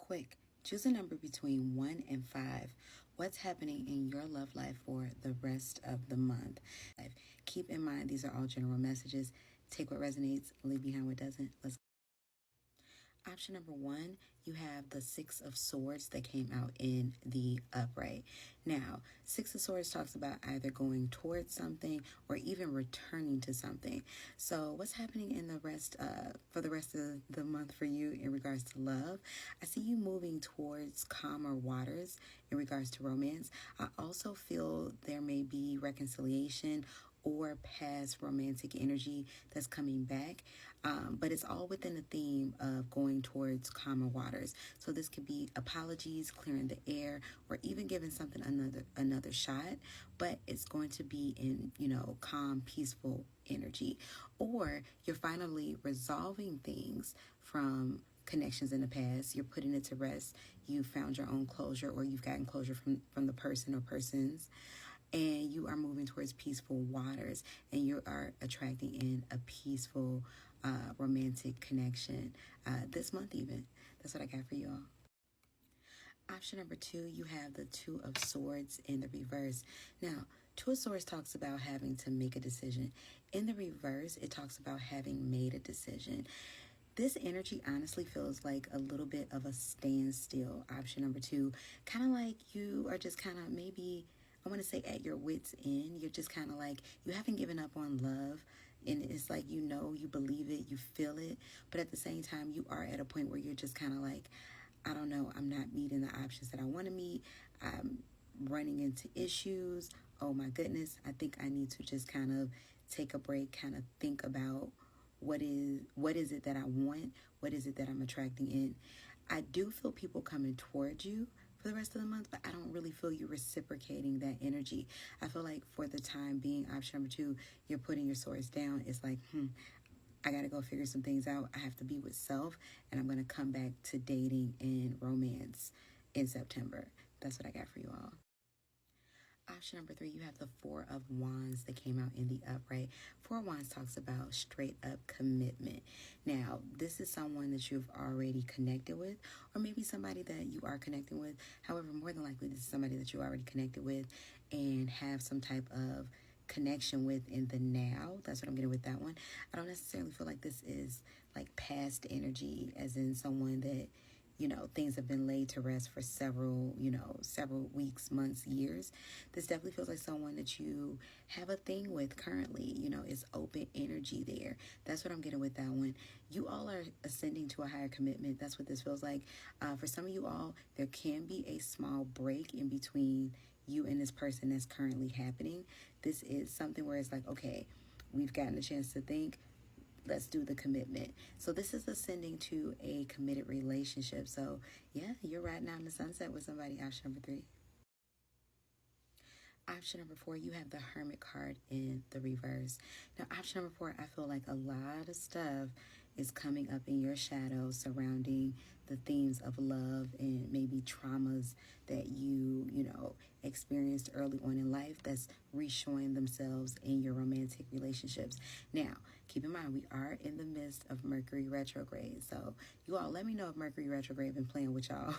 Quick, choose a number between 1 and 5. What's happening in your love life for the rest of the month? Keep in mind, these are all general messages. Take what resonates, leave behind what doesn't. Let's Option number 1, you have the Six of Swords that came out in the upright. Now, Six of Swords talks about either going towards something or even returning to something. So what's happening in the rest, for the rest of the month for you in regards to love? I see you moving towards calmer waters in regards to romance. I also feel there may be reconciliation or past romantic energy that's coming back. But it's all within the theme of going towards calmer waters. So this could be apologies, clearing the air, or even giving something another shot. But it's going to be in, calm, peaceful energy. Or you're finally resolving things from connections in the past. You're putting it to rest. You found your own closure, or you've gotten closure from the person or persons. And you are moving towards peaceful waters, and you are attracting in a peaceful romantic connection this month even. That's what I got for you all. Option number 2, you have the Two of Swords in the reverse. Now, Two of Swords talks about having to make a decision. In the reverse, it talks about having made a decision. This energy honestly feels like a little bit of a standstill. Option number 2, kind of like you are just kind of maybe, I want to say, at your wit's end. You're just kind of like, you haven't given up on love. And it's like, you believe it, you feel it. But at the same time, you are at a point where you're just kind of like, I don't know, I'm not meeting the options that I want to meet. I'm running into issues. Oh my goodness, I think I need to just kind of take a break, kind of think about what is it that I want? What is it that I'm attracting in? I do feel people coming towards you for the rest of the month, but I don't really feel you reciprocating that energy. I feel like for the time being, option number 2, you're putting your swords down. It's like, I got to go figure some things out. I have to be with self, and I'm going to come back to dating and romance in September. That's what I got for you all. Option number 3, you have the Four of Wands that came out in the upright. Four of Wands talks about straight up commitment. Now, this is someone that you've already connected with, or maybe somebody that you are connecting with. However, more than likely, this is somebody that you already connected with and have some type of connection with in the now. That's what I'm getting with that one. I don't necessarily feel like this is like past energy, as in someone that, things have been laid to rest for several weeks, months, years. This definitely feels like someone that you have a thing with currently. It's open energy there. That's what I'm getting with that one. You all are ascending to a higher commitment. That's what this feels like. For some of you all, there can be a small break in between you and this person that's currently happening. This is something where it's like, okay, we've gotten a chance to think. Let's do the commitment. So this is ascending to a committed relationship. So yeah, you're riding out in the sunset with somebody. Option number 3. Option number 4, you have the Hermit card in the reverse. Now, option number 4, I feel like a lot of stuff is coming up in your shadow surrounding the themes of love and maybe traumas that you experienced early on in life that's reshowing themselves in your romantic relationships. Now, keep in mind, we are in the midst of Mercury retrograde. So you all let me know if Mercury retrograde been playing with y'all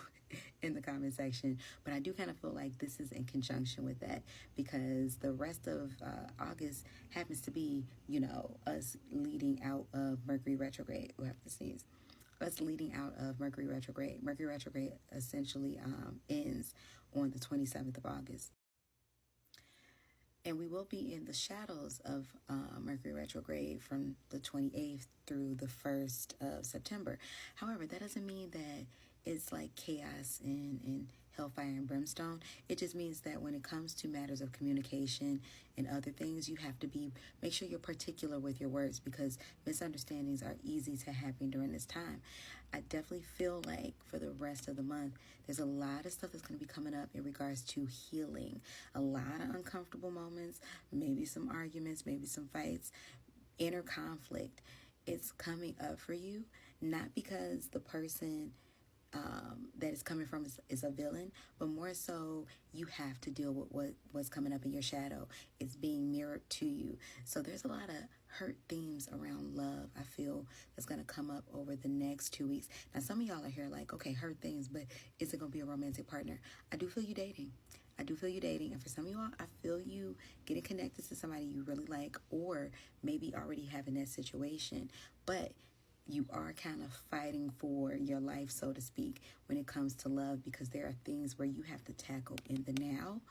in the comment section. But I do kind of feel like this is in conjunction with that, because the rest of August happens to be, us leading out of Mercury retrograde. We'll have to sneeze. Us leading out of Mercury retrograde. Mercury retrograde essentially ends on the 27th of August. And we will be in the shadows of Mercury retrograde from the 28th through the 1st of September. However, that doesn't mean that it's like chaos and hellfire and brimstone. It just means that when it comes to matters of communication and other things, you have to make sure you're particular with your words, because misunderstandings are easy to happen during this time. I definitely feel like for the rest of the month, there's a lot of stuff that's going to be coming up in regards to healing. A lot of uncomfortable moments, maybe some arguments, maybe some fights, inner conflict. It's coming up for you, not because the person that is coming from is a villain, but more so you have to deal with what's coming up in your shadow. It's being mirrored to you. So there's a lot of hurt themes around love, I feel, that's going to come up over the next 2 weeks. Now, some of y'all are here like, okay, hurt things, but is it going to be a romantic partner? I do feel you dating. And for some of y'all, I feel you getting connected to somebody you really like, or maybe already having that situation, but you are kind of fighting for your life, so to speak, when it comes to love, because there are things where you have to tackle in the now,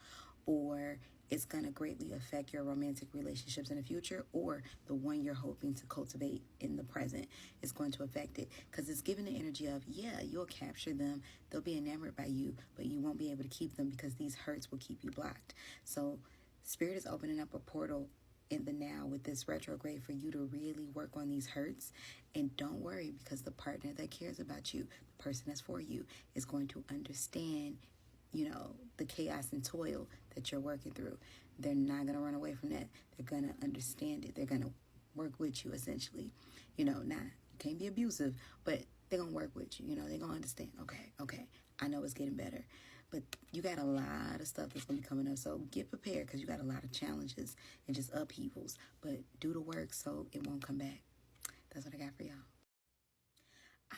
or it's going to greatly affect your romantic relationships in the future, or the one you're hoping to cultivate in the present is going to affect it, because it's giving the energy of, yeah, you'll capture them, they'll be enamored by you, but you won't be able to keep them because these hurts will keep you blocked. So Spirit is opening up a portal in the now with this retrograde for you to really work on these hurts. And don't worry, because the partner that cares about you, the person that's for you, is going to understand, the chaos and toil that you're working through. They're not going to run away from that. They're going to understand it. They're going to work with you, essentially. You can't be abusive, but they're going to work with you. They're going to understand, okay, I know it's getting better. But you got a lot of stuff that's going to be coming up. So get prepared, because you got a lot of challenges and just upheavals. But do the work so it won't come back. That's what I got for y'all.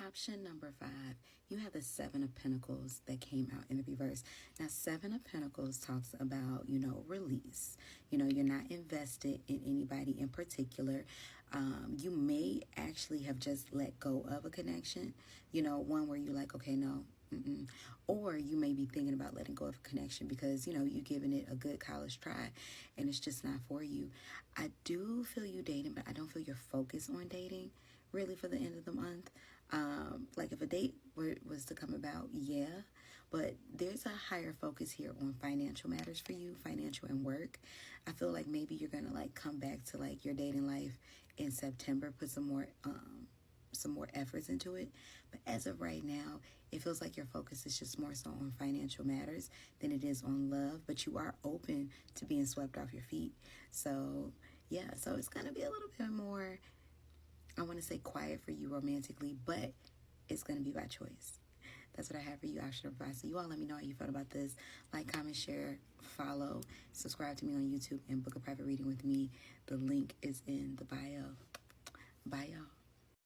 Option number 5, you have the 7 of Pentacles that came out in the reverse. Now, 7 of Pentacles talks about, release. You're not invested in anybody in particular. You may actually have just let go of a connection, one where you're like, okay, no. Or you may be thinking about letting go of a connection because, you're giving it a good college try and it's just not for you. I do feel you dating, but I don't feel your focus on dating really for the end of the month. Like if a date was to come about, yeah, but there's a higher focus here on financial matters for you, financial and work. I feel like maybe you're going to come back to your dating life in September, put some more efforts into it. But as of right now, it feels like your focus is just more so on financial matters than it is on love, but you are open to being swept off your feet. So yeah, so it's going to be a little bit more, I want to say, quiet for you romantically, but it's going to be by choice. That's what I have for you, option number 5. So you all let me know how you felt about this. Like, comment, share, follow, subscribe to me on YouTube, and book a private reading with me. The link is in the bio. Bye, y'all.